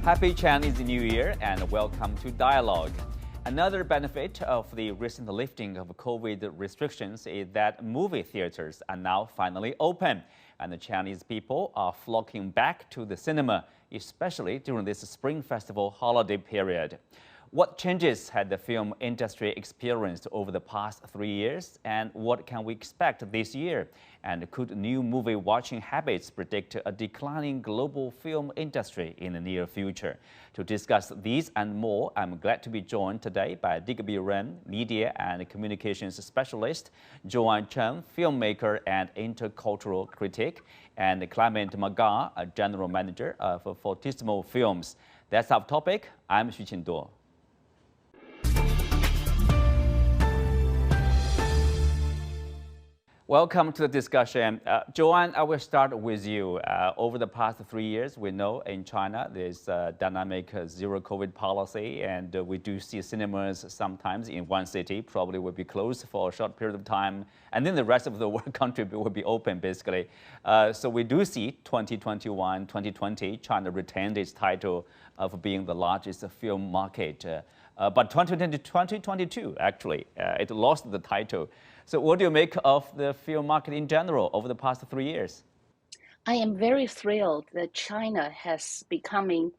Happy Chinese New Year and welcome to Dialogue. Another benefit of the recent lifting of COVID restrictions is that movie theaters are now finally open, and the Chinese people are flocking back to the cinema, especially during this Spring Festival holiday period. What changes had the film industry experienced over the past 3 years, and what can we expect this year? And could new movie watching habits predict a declining global film industry in the near future? To discuss these and more, I'm glad to be joined today by Digby Wren, media and communications specialist, Joanne Cheng, filmmaker and intercultural critic, and Clement Magar, a general manager of Fortissimo Films. That's our topic. I'm Xu Qinduo. Welcome to the discussion. Joanne, I will start with you. Over the past 3 years, we know in China there's a dynamic zero COVID policy, and we do see cinemas sometimes in one city probably will be closed for a short period of time, and then the rest of the world country will be open basically. So we do see 2021, 2020, China retained its title of being the largest film market. But 2022, actually, it lost the title. So what do you make of the film market in general over the past 3 years? I am very thrilled that China has becoming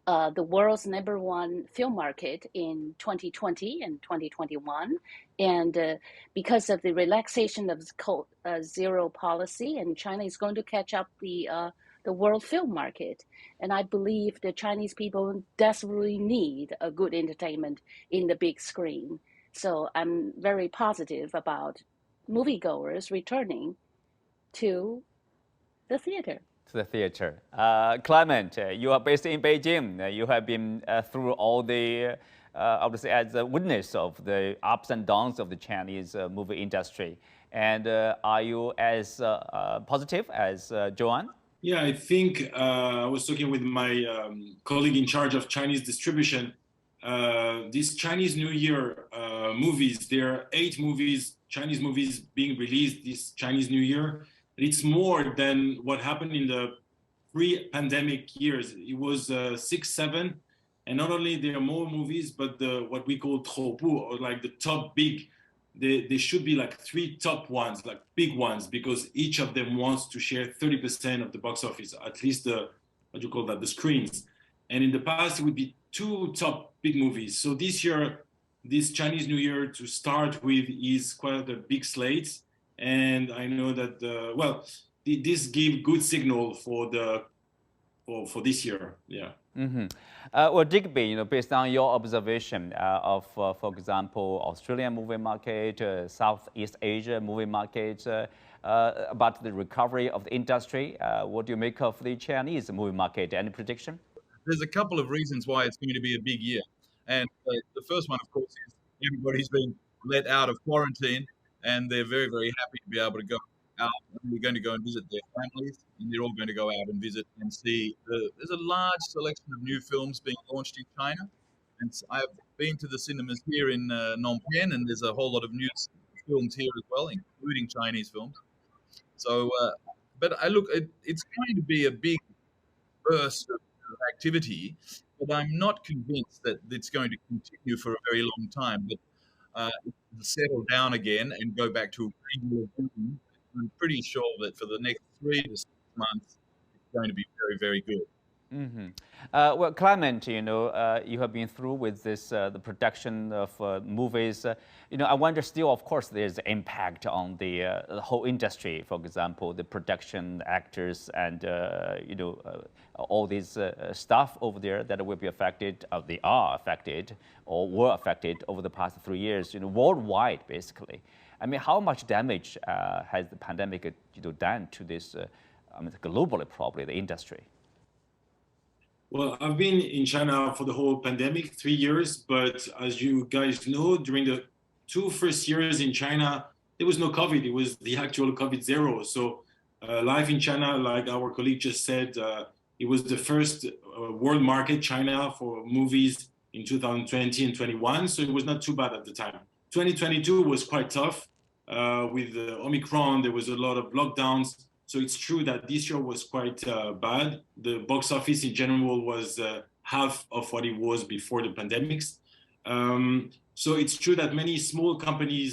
the world's #1 film market in 2020 and 2021. And because of the relaxation of zero policy, and China is going to catch up the world film market. And I believe the Chinese people desperately need a good entertainment in the big screen. So I'm very positive about moviegoers returning to the theater. To the theater. Clement, you are based in Beijing. You have been through all the, obviously as a witness of the ups and downs of the Chinese movie industry. And are you as positive as Joanne? Yeah, I think I was talking with my colleague in charge of Chinese distribution. This Chinese New Year movies, there are 8 movies, Chinese movies being released this Chinese New Year. It's more than what happened in the pre-pandemic years. It was 6, 7, and not only there are more movies, but what we call 头部, or like the top big. They should be like 3 top ones, like big ones, because each of them wants to share 30% of the box office, at least the screens. And in the past, it would be 2 top big movies. So this year, this Chinese New Year to start with is quite a big slate. And I know that, this gave good signal for this year, yeah. Mm-hmm. Well, Digby, based on your observation of, for example, Australian movie market, Southeast Asia movie market, about the recovery of the industry, what do you make of the Chinese movie market? Any prediction? There's a couple of reasons why it's going to be a big year. And the first one, of course, is everybody's been let out of quarantine, and they're very, very happy to be able to go out. They're going to go and visit their families, and they're all going to go out and visit and see. There's a large selection of new films being launched in China. And I've been to the cinemas here in Phnom Penh, and there's a whole lot of new films here as well, including Chinese films. So, but it's going to be a big burst of activity, but I'm not convinced that it's going to continue for a very long time. But settle down again and go back to regular filming. I'm pretty sure that for the next 3 to 6 months, it's going to be very, very good. Mm-hmm. Well, Clement, you have been through with this, the production of movies. I wonder still, of course, there's impact on the whole industry. For example, the production, actors, and all these stuff over there that will be affected. They are affected or were affected over the past 3 years. Worldwide, basically. I mean, how much damage has the pandemic, done to this? Globally, probably the industry. Well, I've been in China for the whole pandemic, 3 years, but as you guys know, during the 2 first years in China, there was no COVID. It was the actual COVID zero. So life in China, like our colleague just said, it was the first world market, China, for movies in 2020 and 21. So it was not too bad at the time. 2022 was quite tough. With Omicron, there was a lot of lockdowns. So it's true that this year was quite bad. The box office in general was half of what it was before the pandemics. So it's true that many small companies,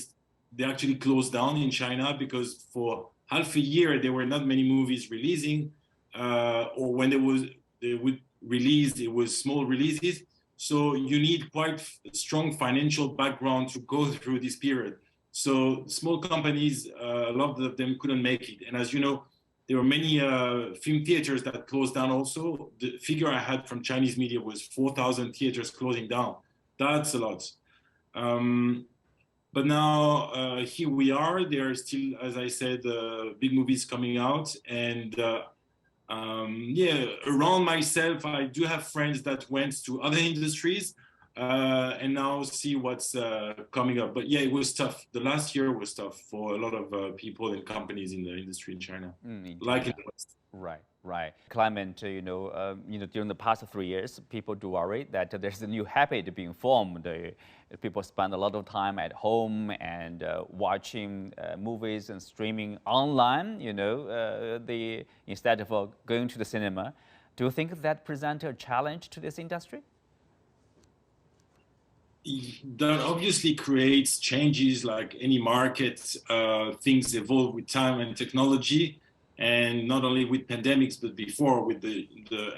they actually closed down in China because for half a year there were not many movies releasing, or when they would release, it was small releases. So you need quite a strong financial background to go through this period. So small companies, a lot of them couldn't make it. And as you know, there were many film theaters that closed down also. The figure I had from Chinese media was 4,000 theaters closing down. That's a lot. But now here we are. There are still, as I said, big movies coming out. And yeah, around myself, I do have friends that went to other industries and now see what's coming up. But yeah, it was tough. The last year was tough for a lot of people and companies in the industry in China, like in the West. Right, right. Clement, during the past 3 years, people do worry that there's a new habit being formed. People spend a lot of time at home and watching movies and streaming online, instead of going to the cinema. Do you think that presents a challenge to this industry? That obviously creates changes like any market. Things evolve with time and technology. And not only with pandemics, but before with the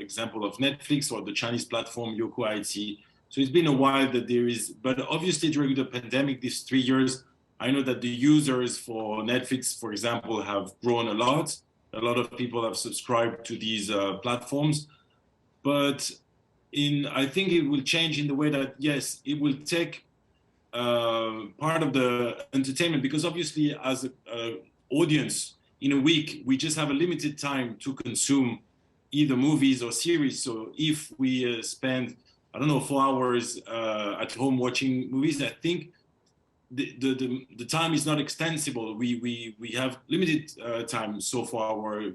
example of Netflix or the Chinese platform Youku IT. So it's been a while that there is, but obviously during the pandemic, these 3 years, I know that the users for Netflix, for example, have grown a lot. A lot of people have subscribed to these platforms. But I think it will change in the way that, yes, it will take part of the entertainment, because obviously as an audience, in a week, we just have a limited time to consume either movies or series. So if we spend, 4 hours at home watching movies, I think the time is not extensible. We have limited time so for our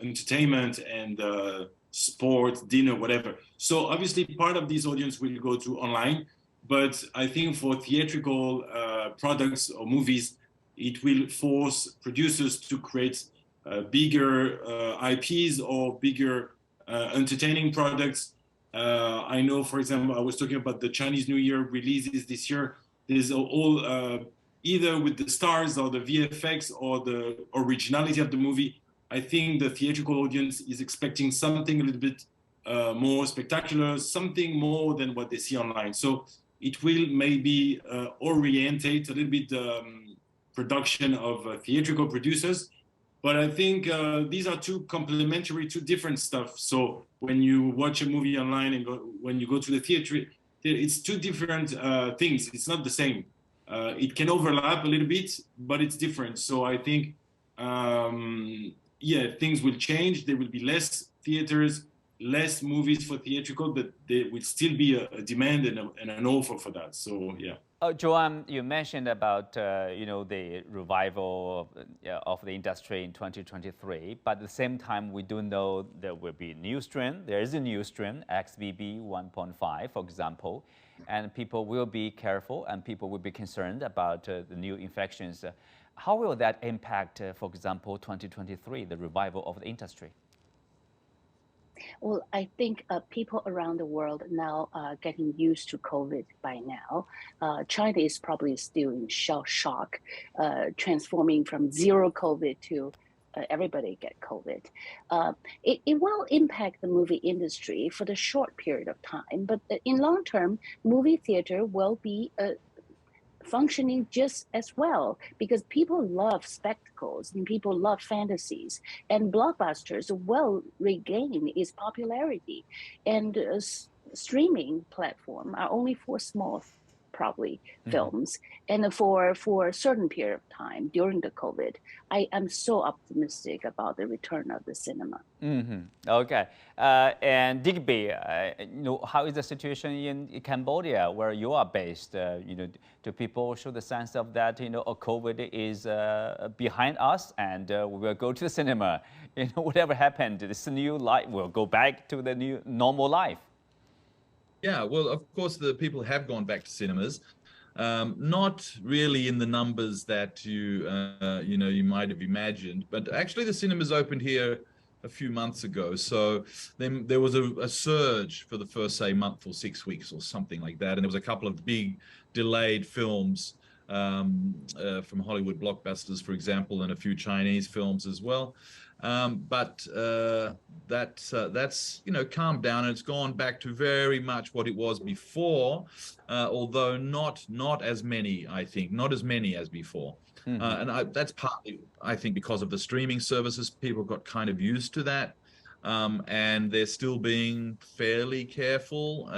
entertainment and sport, dinner, whatever. So obviously part of this audience will go to online, but I think for theatrical products or movies, it will force producers to create bigger IPs or bigger entertaining products. I know, for example, I was talking about the Chinese New Year releases this year. There's all either with the stars or the VFX or the originality of the movie. I think the theatrical audience is expecting something a little bit more spectacular, something more than what they see online. So it will maybe orientate a little bit production of theatrical producers. But I think these are two complementary, two different stuff. So when you watch a movie online and when you go to the theater, it's two different things. It's not the same. It can overlap a little bit, but it's different. So I think, things will change. There will be less theaters, less movies for theatrical, but there will still be a demand and an offer for that. So, yeah. Joanne, you mentioned about the revival of the industry in 2023, but at the same time, we do know there will be a new strain. There is a new strain, XBB 1.5, for example, and people will be careful and people will be concerned about the new infections. How will that impact, for example, 2023, the revival of the industry? Well, I think people around the world now are getting used to COVID by now. China is probably still in shell shock, transforming from zero COVID to everybody get COVID. It will impact the movie industry for the short period of time, but in long term, movie theater will be functioning just as well, because people love spectacles and people love fantasies, and blockbusters will regain its popularity, and streaming platform are only for small probably films, and for a certain period of time during the COVID. I am so optimistic about the return of the cinema. Okay, and Digby, how is the situation in Cambodia, where you are based? Do people show the sense of that COVID is behind us and we will go to the cinema? Whatever happened, this new life will go back to the new normal life. Yeah, well, of course, the people have gone back to cinemas, not really in the numbers that you might have imagined, but actually the cinemas opened here a few months ago. So then there was a surge for the first, say, month or 6 weeks or something like that. And there was a couple of big delayed films from Hollywood blockbusters, for example, and a few Chinese films as well. But that's calmed down, and it's gone back to very much what it was before, although not as many, I think, not as many as before. And that's partly, I think, because of the streaming services. People got kind of used to that, and they're still being fairly careful.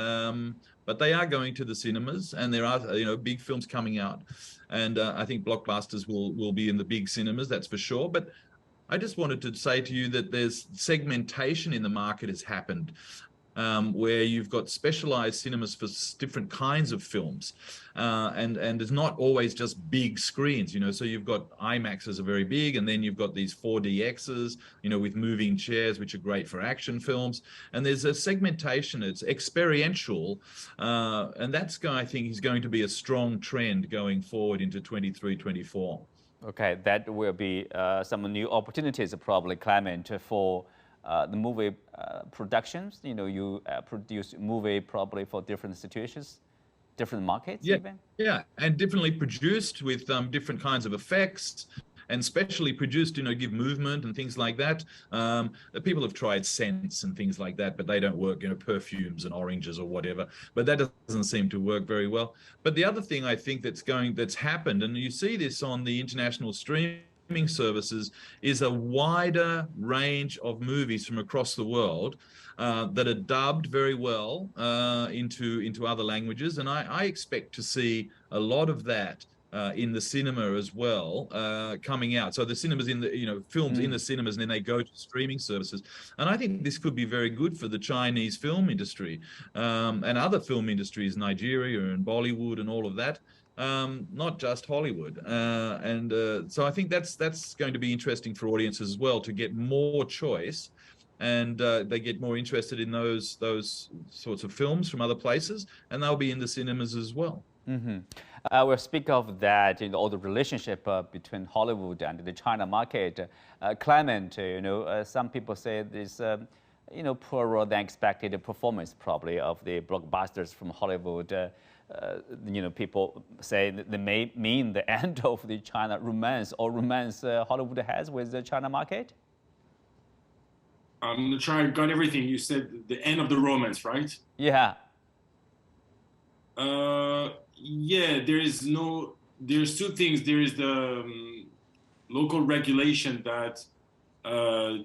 But they are going to the cinemas, and there are big films coming out, and I think blockbusters will be in the big cinemas, that's for sure. But I just wanted to say to you that there's segmentation in the market has happened, where you've got specialized cinemas for different kinds of films, and it's not always just big screens. So you've got IMAXs are very big, and then you've got these 4DXs, with moving chairs, which are great for action films. And there's a segmentation. It's experiential, and I think, is going to be a strong trend going forward into 23, 24. Okay, that will be some new opportunities probably, Clement, for the movie productions. You produce movie probably for different situations, different markets even? Yeah, and differently produced with different kinds of effects, and specially produced, give movement and things like that. People have tried scents and things like that, but they don't work, perfumes and oranges or whatever. But that doesn't seem to work very well. But the other thing I think that's happened, and you see this on the international streaming services, is a wider range of movies from across the world that are dubbed very well into other languages. And I expect to see a lot of that in the cinema as well, coming out. So the cinemas films in the cinemas, and then they go to streaming services. And I think this could be very good for the Chinese film industry, and other film industries, Nigeria and Bollywood and all of that, not just Hollywood. So I think that's going to be interesting for audiences as well, to get more choice, and they get more interested in those sorts of films from other places, and they'll be in the cinemas as well. We'll speak of that, all the relationship between Hollywood and the China market. Clement, some people say this, poorer than expected performance probably of the blockbusters from Hollywood. People say that they may mean the end of the China romance Hollywood has with the China market. I'm not sure I got everything. You said the end of the romance, right? Yeah. Yeah, there's two things. There is the local regulation that, the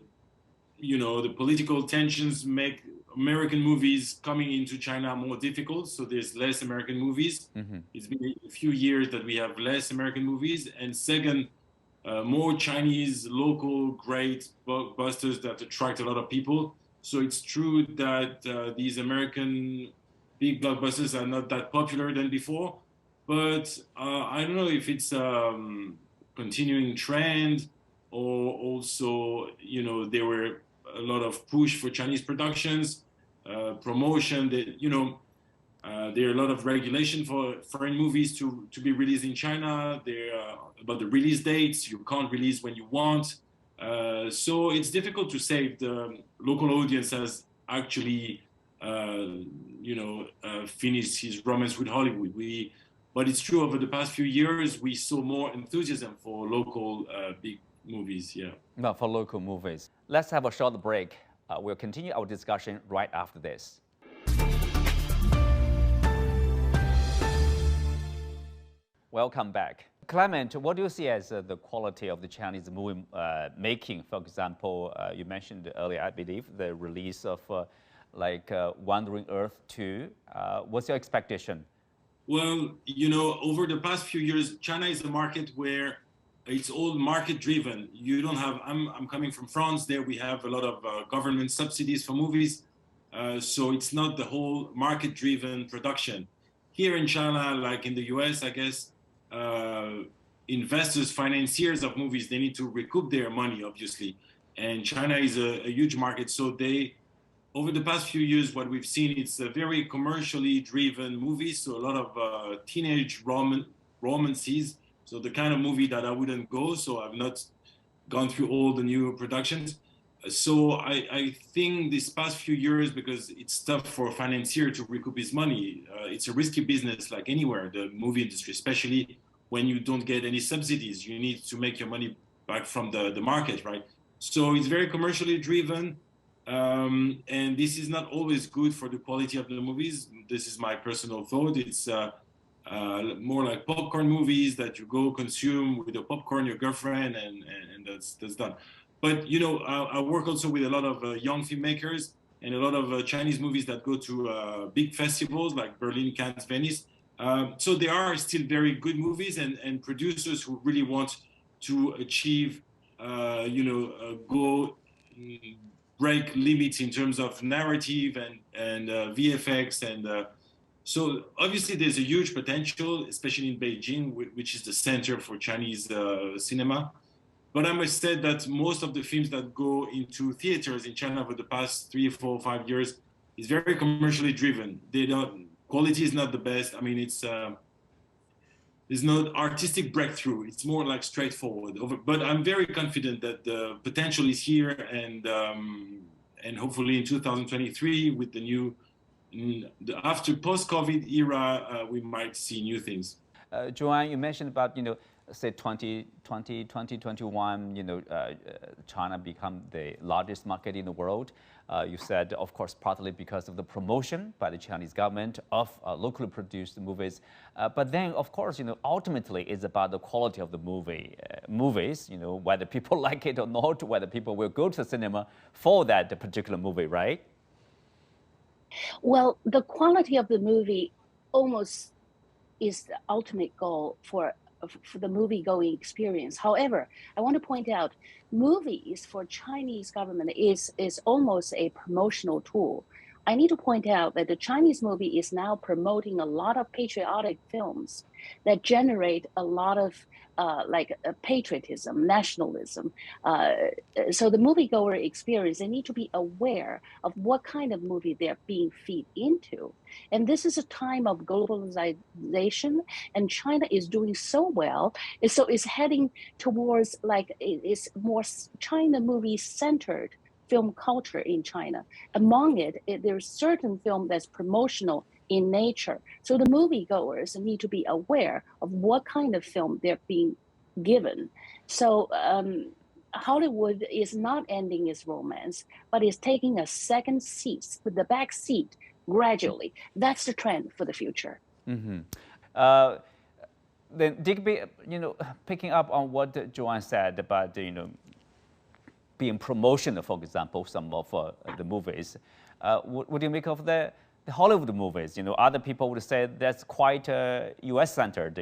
political tensions make American movies coming into China more difficult. So there's less American movies. It's been a few years that we have less American movies. And second, more Chinese local great blockbusters that attract a lot of people. So it's true that these American big blockbusters are not that popular than before, but I don't know if it's a continuing trend, or also, there were a lot of push for Chinese productions, promotion, that, there are a lot of regulation for foreign movies to be released in China. There are about the release dates. You can't release when you want. So it's difficult to say if the local audience has actually finished his romance with Hollywood. But it's true, over the past few years, we saw more enthusiasm for local big movies, yeah. No, for local movies. Let's have a short break. We'll continue our discussion right after this. Welcome back. Clement, what do you see as the quality of the Chinese movie making? For example, you mentioned earlier, I believe, the release of Wandering Earth 2. What's your expectation? Well, over the past few years, China is a market where it's all market driven. You don't have, I'm coming from France. There we have a lot of government subsidies for movies. So it's not the whole market driven production. Here in China, like in the US, I guess, investors, financiers of movies, they need to recoup their money, obviously. And China is a huge market. So over the past few years, what we've seen, it's a very commercially driven movie. So a lot of teenage romances. So the kind of movie that I wouldn't go. So I've not gone through all the new productions. So I think this past few years, because it's tough for a financier to recoup his money, it's a risky business like anywhere, the movie industry, especially when you don't get any subsidies. You need to make your money back from the market, right? So it's very commercially driven. And this is not always good for the quality of the movies. This is my personal thought. It's more like popcorn movies that you go consume with your popcorn, your girlfriend, and that's done. But you know, I work also with a lot of young filmmakers and a lot of Chinese movies that go to big festivals like Berlin, Cannes, Venice. So there are still very good movies and producers who really want to achieve, go break limits in terms of narrative and VFX so obviously there's a huge potential, especially in Beijing, which is the center for Chinese cinema. But I must say that most of the films that go into theaters in China over the past 3, 4, 5 years is very commercially driven. Quality is not the best. I mean, there's no artistic breakthrough. It's more like straightforward. But I'm very confident that the potential is here, and hopefully in 2023 with after post-COVID era, we might see new things. Joanne, you mentioned about, say 2020, 2021, China become the largest market in the world. You said, of course, partly because of the promotion by the Chinese government of locally produced movies. But then, of course, ultimately it's about the quality of the movies, whether people like it or not, whether people will go to the cinema for that particular movie, right? Well, the quality of the movie almost is the ultimate goal for the movie-going experience. However, I want to point out, movies for Chinese government is almost a promotional tool. I need to point out that the Chinese movie is now promoting a lot of patriotic films that generate a lot of patriotism, nationalism. So the moviegoer experience, they need to be aware of what kind of movie they're being fed into. And this is a time of globalization, and China is doing so well. So it's heading towards it's more China movie centered film culture in China. Among it, there's certain film that's promotional in nature. So the moviegoers need to be aware of what kind of film they're being given. So Hollywood is not ending its romance, but is taking a second seat, the back seat gradually. That's the trend for the future. Mm-hmm. Then Digby, picking up on what Joanne said about, being promotional, for example, some of the movies. What do you make of the Hollywood movies? Other people would say that's quite U.S.-centered.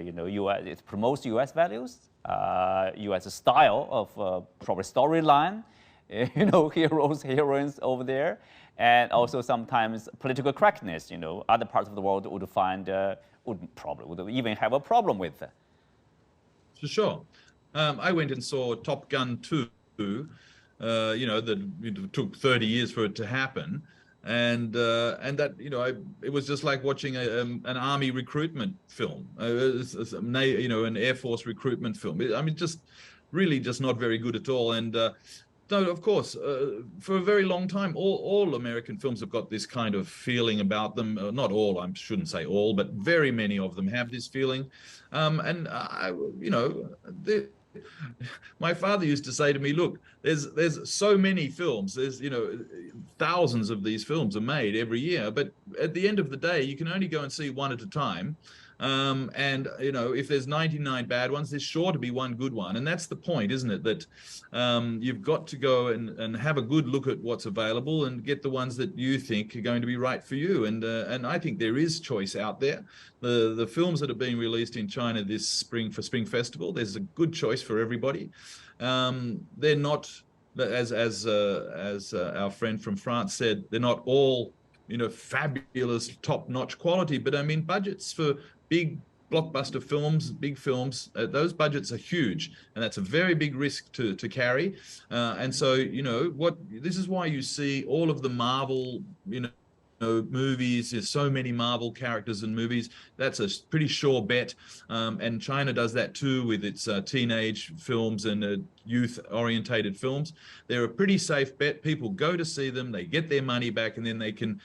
It promotes U.S. values, U.S. style of probably storyline, heroes, heroines over there, and also sometimes political correctness. Other parts of the world would even have a problem with. For sure. I went and saw Top Gun 2. That it took 30 years for it to happen, and that it was just like watching an army recruitment film, an Air Force recruitment film. Just really just not very good at all. And no, of course, for a very long time, all American films have got this kind of feeling about them. Not all, I shouldn't say all, but very many of them have this feeling, my father used to say to me, look, there's so many films, there's thousands of these films are made every year, but at the end of the day you can only go and see one at a time. And if there's 99 bad ones, there's sure to be one good one. And that's the point, isn't it? That you've got to go and have a good look at what's available and get the ones that you think are going to be right for you. And I think there is choice out there. The films that are being released in China this spring for Spring Festival, there's a good choice for everybody. They're not, as our friend from France said, they're not all fabulous top-notch quality, but budgets for big blockbuster films, big films, those budgets are huge, and that's a very big risk to carry. And so, this is why you see all of the Marvel, movies. There's so many Marvel characters in movies. That's a pretty sure bet. And China does that too with its teenage films and youth-orientated films. They're a pretty safe bet. People go to see them, they get their money back, and then they can,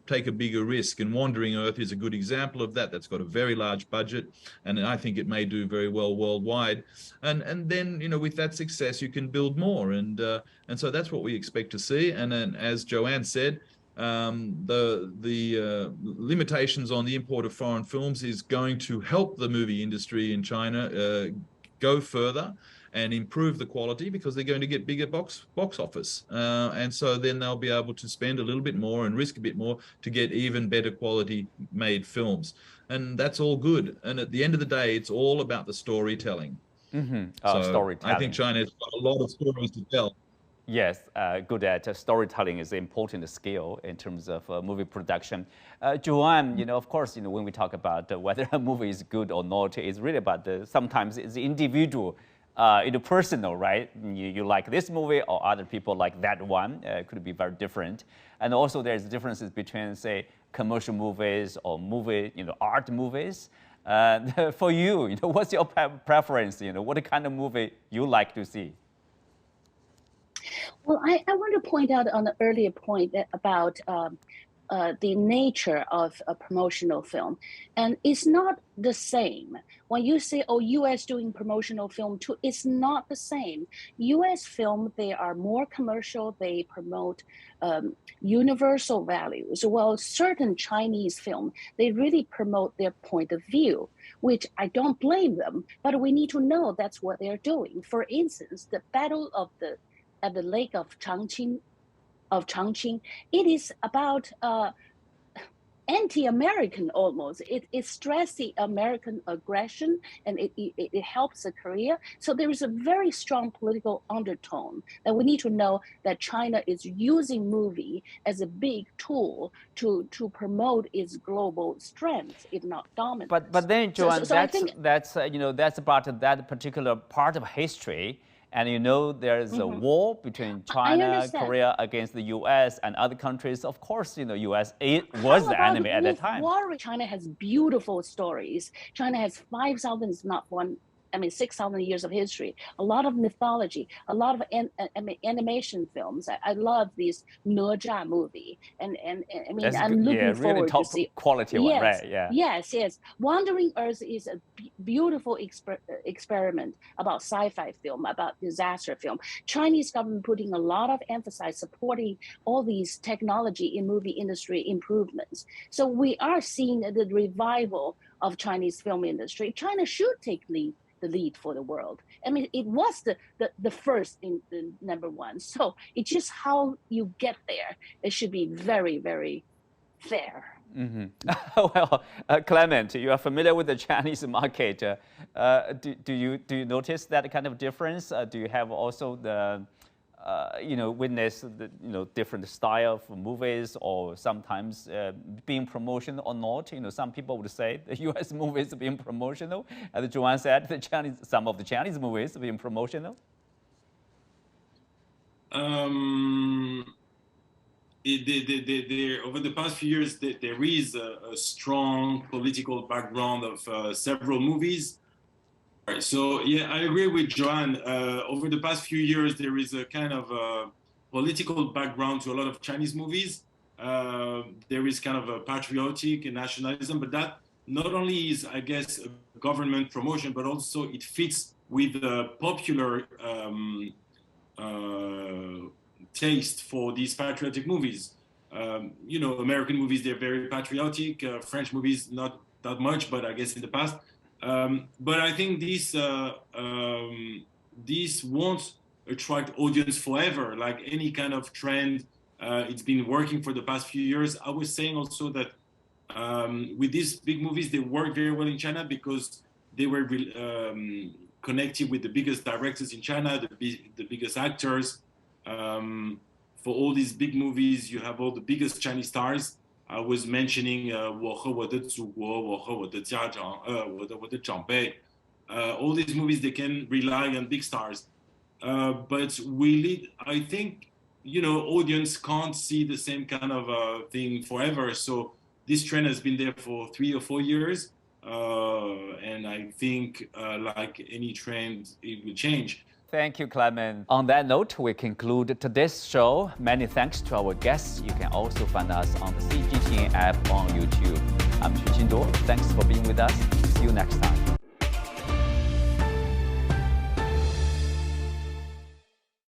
take a bigger risk. And Wandering Earth is a good example of that. That's got a very large budget, and I think it may do very well worldwide. And then, with that success, you can build more. And so that's what we expect to see. And then, as Joanne said, the limitations on the import of foreign films is going to help the movie industry in China go further and improve the quality, because they're going to get bigger box office, and so then they'll be able to spend a little bit more and risk a bit more to get even better quality made films, and that's all good. And at the end of the day, it's all about the storytelling. Storytelling. I think China's got a lot of stories to tell. Yes, good at storytelling is an important skill in terms of movie production. Joanne, of course, when we talk about whether a movie is good or not, it's really about sometimes it's individual, personal, right? You like this movie or other people like that one. It could be very different. And also there's differences between, say, commercial movies or art movies. For you, what's your preference? What kind of movie you like to see? Well, I want to point out on the earlier point about the nature of a promotional film. And it's not the same. When you say, US doing promotional film too, it's not the same. US film, they are more commercial, they promote universal values. While certain Chinese film, they really promote their point of view, which I don't blame them, but we need to know that's what they're doing. For instance, the Battle at the Lake of Changqing, it is about anti-American almost. It stresses the American aggression, and it helps Korea. So there is a very strong political undertone that we need to know, that China is using movie as a big tool to promote its global strength, if not dominance. But then, Joanne, so that's about that particular part of history. And there's a war between China, Korea against the U.S. and other countries. Of course, U.S. was the enemy at that time. China has beautiful stories. China has 6,000 years of history, a lot of mythology, a lot of animation films. I love this Ne Zha movie, and I'm looking forward to see quality one, right? Yeah. Yes. Wandering Earth is a beautiful experiment about sci-fi film, about disaster film. Chinese government putting a lot of emphasis supporting all these technology in movie industry improvements. So we are seeing the revival of Chinese film industry. China should take the lead for the world. It was the first in the number one. So it's just how you get there. It should be very, very fair. Mm-hmm. Well, Clement, you are familiar with the Chinese market. Do you notice that kind of difference? Do you have also the witness the different style of movies, or sometimes being promotional or not? Some people would say the U.S. movies being promotional, as Joanne said, some of the Chinese movies being promotional. Over the past few years, there is a strong political background of several movies. So yeah, I agree with Joanne. Over the past few years, there is a kind of political background to a lot of Chinese movies. There is kind of a patriotic nationalism, but that not only is, I guess, a government promotion, but also it fits with the popular taste for these patriotic movies. American movies, they're very patriotic. French movies, not that much, but I guess in the past. But I think this won't attract audience forever, like any kind of trend. It's been working for the past few years. I was saying also that with these big movies, they work very well in China because they were connected with the biggest directors in China, the biggest actors. For all these big movies, you have all the biggest Chinese stars. I was mentioning 我和我的祖国, 我和我的家长, 我的长辈. All these movies, they can rely on big stars. But I think audience can't see the same kind of thing forever. So this trend has been there for 3 or 4 years. And I think, like any trend, it will change. Thank you, Clement. On that note, we conclude today's show. Many thanks to our guests. You can also find us on the CGTN app on YouTube. I'm Xu Qingduo. Thanks for being with us. See you next time.